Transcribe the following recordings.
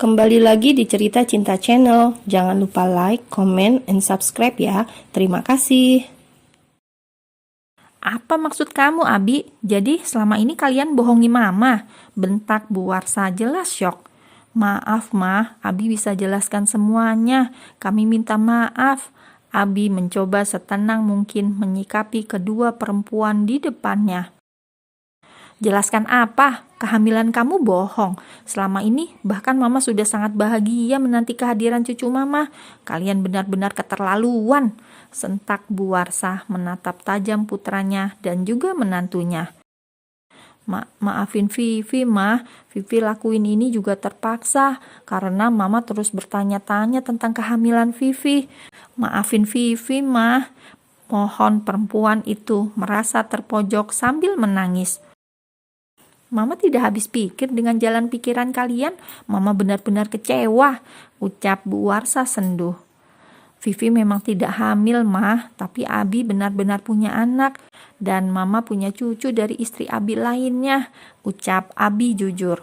Kembali lagi di Cerita Cinta Channel. Jangan lupa like, comment, and subscribe ya. Terima kasih. Apa maksud kamu, Abi? Jadi selama ini kalian bohongi Mama? Bentak Bu Warsa jelas syok. Maaf, Mah. Abi bisa jelaskan semuanya. Kami minta maaf. Abi mencoba setenang mungkin menyikapi kedua perempuan di depannya. Jelaskan apa? Kehamilan kamu bohong. Selama ini bahkan Mama sudah sangat bahagia menanti kehadiran cucu Mama. Kalian benar-benar keterlaluan. Sentak Bu Warsa menatap tajam putranya dan juga menantunya. Maafin Vivi, Mah. Vivi lakuin ini juga terpaksa karena Mama terus bertanya-tanya tentang kehamilan Vivi. Maafin Vivi, Mah. Mohon perempuan itu merasa terpojok sambil menangis. Mama tidak habis pikir dengan jalan pikiran kalian. Mama benar-benar kecewa, ucap Bu Warsa senduh. Vivi memang tidak hamil, Mah, tapi Abi benar-benar punya anak. Dan Mama punya cucu dari istri Abi lainnya, ucap Abi jujur.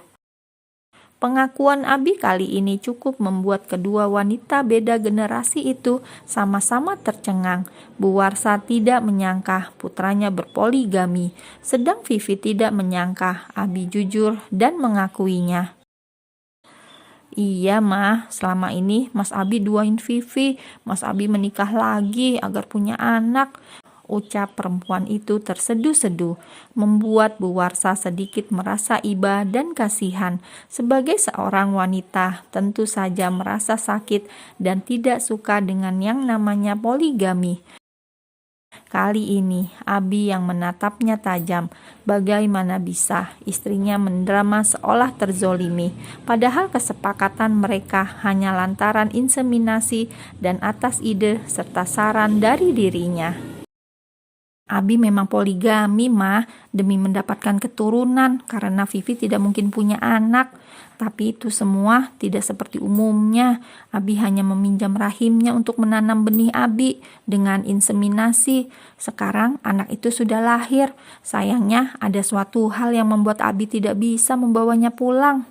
Pengakuan Abi kali ini cukup membuat kedua wanita beda generasi itu sama-sama tercengang. Bu Warsa tidak menyangka putranya berpoligami, sedang Vivi tidak menyangka Abi jujur dan mengakuinya. Iya, Mah, selama ini Mas Abi duain Vivi. Mas Abi menikah lagi agar punya anak. Ucap perempuan itu terseduh-seduh, membuat Bu Warsa sedikit merasa iba dan kasihan. Sebagai seorang wanita, tentu saja merasa sakit dan tidak suka dengan yang namanya poligami. Kali ini, Abi yang menatapnya tajam. Bagaimana bisa istrinya mendrama seolah terzolimi, padahal kesepakatan mereka hanya lantaran inseminasi dan atas ide serta saran dari dirinya. Abi memang poligami, Mah, demi mendapatkan keturunan karena Vivi tidak mungkin punya anak. Tapi itu semua tidak seperti umumnya. Abi hanya meminjam rahimnya untuk menanam benih Abi dengan inseminasi. Sekarang anak itu sudah lahir. Sayangnya ada suatu hal yang membuat Abi tidak bisa membawanya pulang.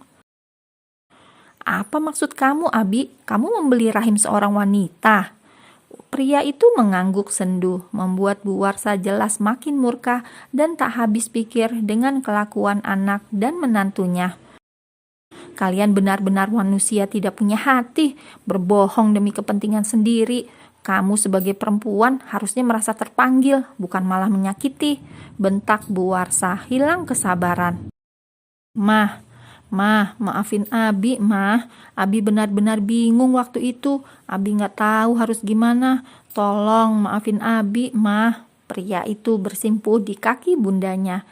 Apa maksud kamu, Abi? Kamu membeli rahim seorang wanita? Pria itu mengangguk sendu, membuat Bu Warsa jelas makin murka dan tak habis pikir dengan kelakuan anak dan menantunya. Kalian benar-benar manusia tidak punya hati, berbohong demi kepentingan sendiri. Kamu sebagai perempuan harusnya merasa terpanggil, bukan malah menyakiti. Bentak Bu Warsa hilang kesabaran. Mah, maafin Abi, Mah. Abi benar-benar bingung waktu itu. Abi gak tahu harus gimana. Tolong maafin Abi, Mah. Pria itu bersimpuh di kaki bundanya.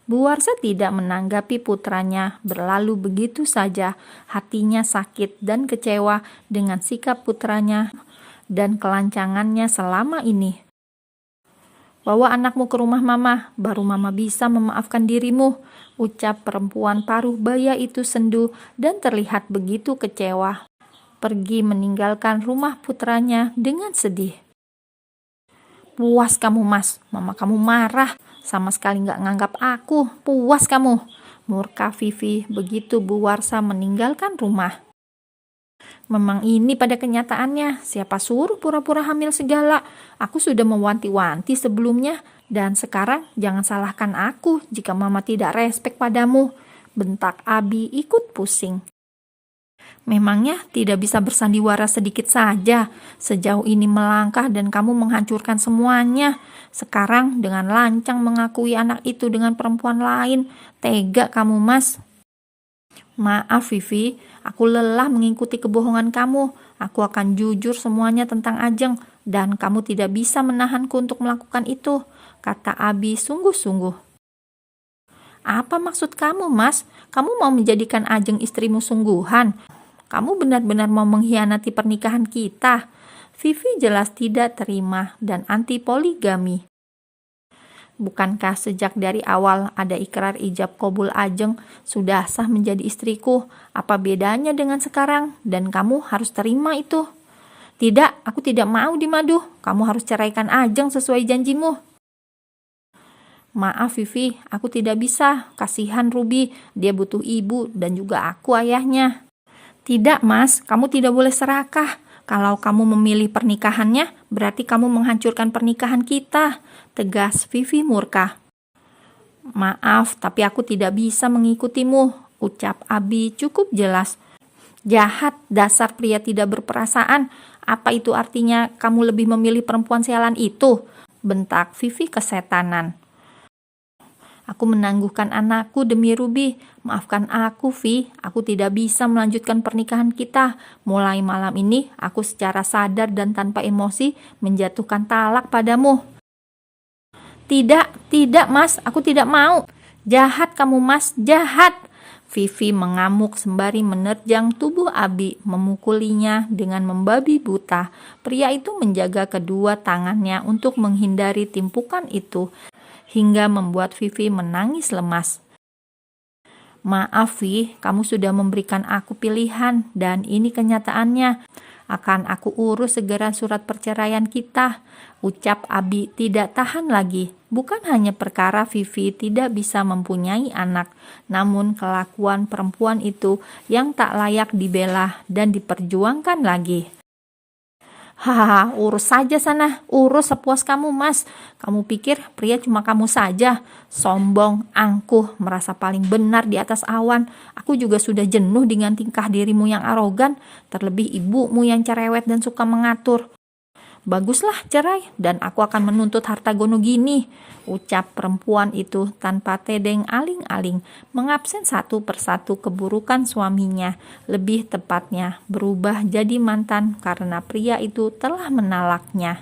Bu Warsa tidak menanggapi putranya, berlalu begitu saja. Hatinya sakit dan kecewa dengan sikap putranya dan kelancangannya selama ini. Bawa anakmu ke rumah Mama, baru Mama bisa memaafkan dirimu, ucap perempuan paruh baya itu sendu dan terlihat begitu kecewa. Pergi meninggalkan rumah putranya dengan sedih. Puas kamu, Mas, Mama kamu marah, sama sekali gak nganggap aku, puas kamu, murka Vivi begitu Bu Warsa meninggalkan rumah. Memang ini pada kenyataannya, siapa suruh pura-pura hamil segala? Aku sudah mewanti-wanti sebelumnya, dan sekarang jangan salahkan aku jika Mama tidak respek padamu. Bentak Abi ikut pusing. Memangnya tidak bisa bersandiwara sedikit saja? Sejauh ini melangkah dan kamu menghancurkan semuanya. Sekarang dengan lancang mengakui anak itu dengan perempuan lain. Tega kamu, Mas. Maaf Vivi, aku lelah mengikuti kebohongan kamu. Aku akan jujur semuanya tentang Ajeng dan kamu tidak bisa menahanku untuk melakukan itu, kata Abi sungguh-sungguh. Apa maksud kamu, Mas? Kamu mau menjadikan Ajeng istrimu sungguhan? Kamu benar-benar mau mengkhianati pernikahan kita? Vivi jelas tidak terima dan anti poligami. Bukankah sejak dari awal ada ikrar ijab qabul Ajeng sudah sah menjadi istriku? Apa bedanya dengan sekarang? Dan kamu harus terima itu. Tidak, aku tidak mau dimadu. Kamu harus ceraikan Ajeng sesuai janjimu. Maaf Vivi, aku tidak bisa. Kasihan Ruby, dia butuh ibu dan juga aku ayahnya. Tidak, Mas, kamu tidak boleh serakah. Kalau kamu memilih pernikahannya, berarti kamu menghancurkan pernikahan kita, tegas Vivi murka. Maaf, tapi aku tidak bisa mengikutimu, ucap Abi cukup jelas. Jahat, dasar pria tidak berperasaan. Apa itu artinya kamu lebih memilih perempuan sialan itu? Bentak Vivi kesetanan. Aku menangguhkan anakku demi Ruby. Maafkan aku, Vi. Aku tidak bisa melanjutkan pernikahan kita. Mulai malam ini, aku secara sadar dan tanpa emosi menjatuhkan talak padamu. Tidak, Mas. Aku tidak mau. Jahat kamu, Mas. Jahat. Vivi mengamuk sembari menerjang tubuh Abi, memukulinya dengan membabi buta. Pria itu menjaga kedua tangannya untuk menghindari timpukan itu, hingga membuat Vivi menangis lemas. Maaf, Vi, kamu sudah memberikan aku pilihan, dan ini kenyataannya. Akan aku urus segera surat perceraian kita, ucap Abi tidak tahan lagi. Bukan hanya perkara Vivi tidak bisa mempunyai anak, namun kelakuan perempuan itu yang tak layak dibela dan diperjuangkan lagi. Hahaha, urus saja sana, urus sepuas kamu, Mas. Kamu pikir pria cuma kamu saja? Sombong, angkuh, merasa paling benar di atas awan. Aku juga sudah jenuh dengan tingkah dirimu yang arogan, terlebih ibumu yang cerewet dan suka mengatur. Baguslah cerai, dan aku akan menuntut harta gono gini, ucap perempuan itu tanpa tedeng aling-aling, mengabsen satu persatu keburukan suaminya, lebih tepatnya berubah jadi mantan karena pria itu telah menalaknya.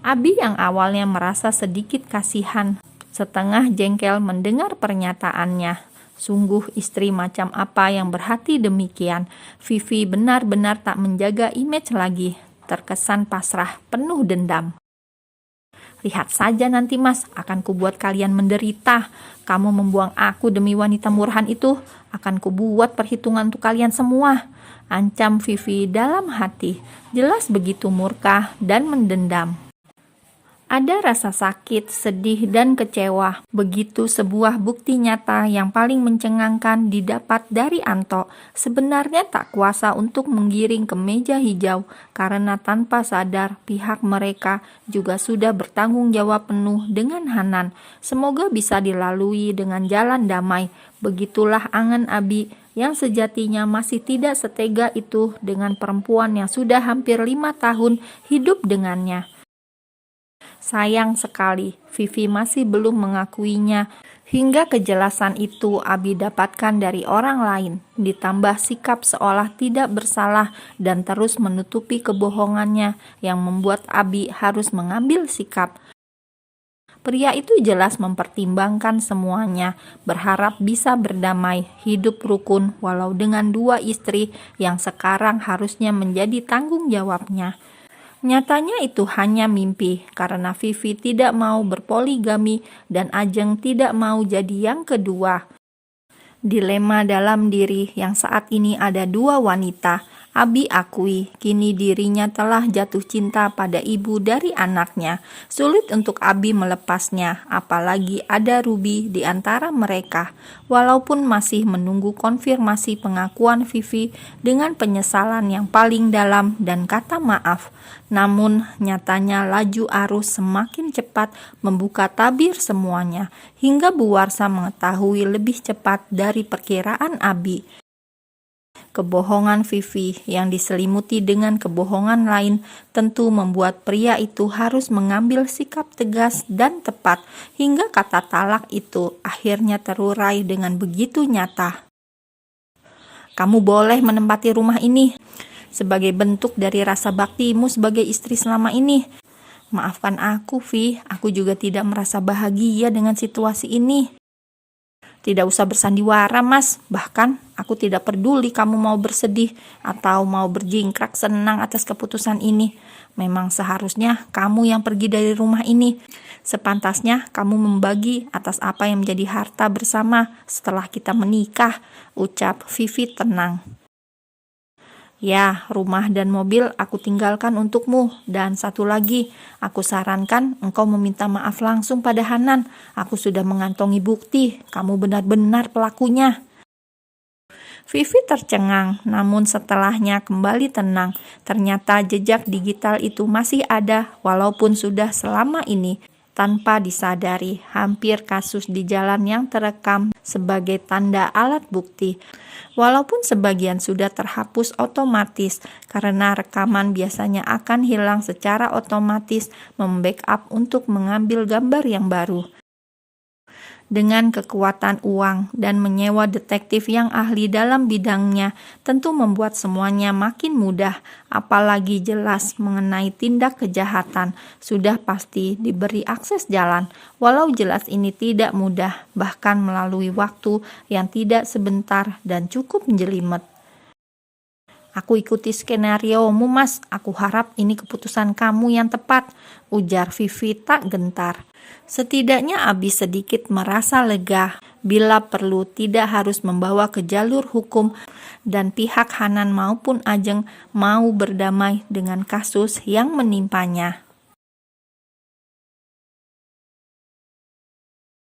Abi yang awalnya merasa sedikit kasihan, setengah jengkel mendengar pernyataannya. Sungguh istri macam apa yang berhati demikian. Vivi benar-benar tak menjaga image lagi. Terkesan pasrah, penuh dendam. Lihat saja nanti, Mas, akan kubuat kalian menderita. Kamu membuang aku demi wanita murahan itu, akan kubuat perhitungan untuk kalian semua, ancam Vivi dalam hati. Jelas begitu murka dan mendendam. Ada rasa sakit, sedih, dan kecewa. Begitu sebuah bukti nyata yang paling mencengangkan didapat dari Anto. Sebenarnya tak kuasa untuk menggiring ke meja hijau, karena tanpa sadar pihak mereka juga sudah bertanggung jawab penuh dengan Hanan. Semoga bisa dilalui dengan jalan damai. Begitulah angan Abi yang sejatinya masih tidak setega itu dengan perempuan yang sudah hampir 5 tahun hidup dengannya. Sayang sekali, Vivi masih belum mengakuinya. Hingga kejelasan itu Abi dapatkan dari orang lain, ditambah sikap seolah tidak bersalah dan terus menutupi kebohongannya yang membuat Abi harus mengambil sikap. Pria itu jelas mempertimbangkan semuanya, berharap bisa berdamai, hidup rukun walau dengan 2 istri yang sekarang harusnya menjadi tanggung jawabnya. Nyatanya itu hanya mimpi, karena Vivi tidak mau berpoligami dan Ajeng tidak mau jadi yang kedua. Dilema dalam diri yang saat ini ada 2 wanita. Abi akui kini dirinya telah jatuh cinta pada ibu dari anaknya. Sulit untuk Abi melepasnya, apalagi ada Ruby di antara mereka. Walaupun masih menunggu konfirmasi pengakuan Vivi dengan penyesalan yang paling dalam dan kata maaf. Namun nyatanya laju arus semakin cepat membuka tabir semuanya, hingga Bu Warsa mengetahui lebih cepat dari perkiraan Abi. Kebohongan Vivi yang diselimuti dengan kebohongan lain tentu membuat pria itu harus mengambil sikap tegas dan tepat, hingga kata talak itu akhirnya terurai dengan begitu nyata. Kamu boleh menempati rumah ini sebagai bentuk dari rasa baktimu sebagai istri selama ini. Maafkan aku, Vi, aku juga tidak merasa bahagia dengan situasi ini. Tidak usah bersandiwara, Mas. Bahkan aku tidak peduli kamu mau bersedih atau mau berjingkrak senang atas keputusan ini. Memang seharusnya kamu yang pergi dari rumah ini. Sepantasnya kamu membagi atas apa yang menjadi harta bersama setelah kita menikah, ucap Vivi tenang. Ya, rumah dan mobil aku tinggalkan untukmu. Dan satu lagi, aku sarankan engkau meminta maaf langsung pada Hanan. Aku sudah mengantongi bukti, kamu benar-benar pelakunya. Vivi tercengang, namun setelahnya kembali tenang. Ternyata jejak digital itu masih ada, walaupun sudah selama ini. Tanpa disadari, hampir kasus di jalan yang terekam sebagai tanda alat bukti. Walaupun sebagian sudah terhapus otomatis, karena rekaman biasanya akan hilang secara otomatis membackup untuk mengambil gambar yang baru. Dengan kekuatan uang dan menyewa detektif yang ahli dalam bidangnya tentu membuat semuanya makin mudah, apalagi jelas mengenai tindak kejahatan, sudah pasti diberi akses jalan. Walau jelas ini tidak mudah, bahkan melalui waktu yang tidak sebentar dan cukup jelimet. Aku ikuti skenariomu, Mas. Aku harap ini keputusan kamu yang tepat, ujar Vivi tak gentar. Setidaknya Abi sedikit merasa lega. Bila perlu tidak harus membawa ke jalur hukum dan pihak Hanan maupun Ajeng mau berdamai dengan kasus yang menimpanya.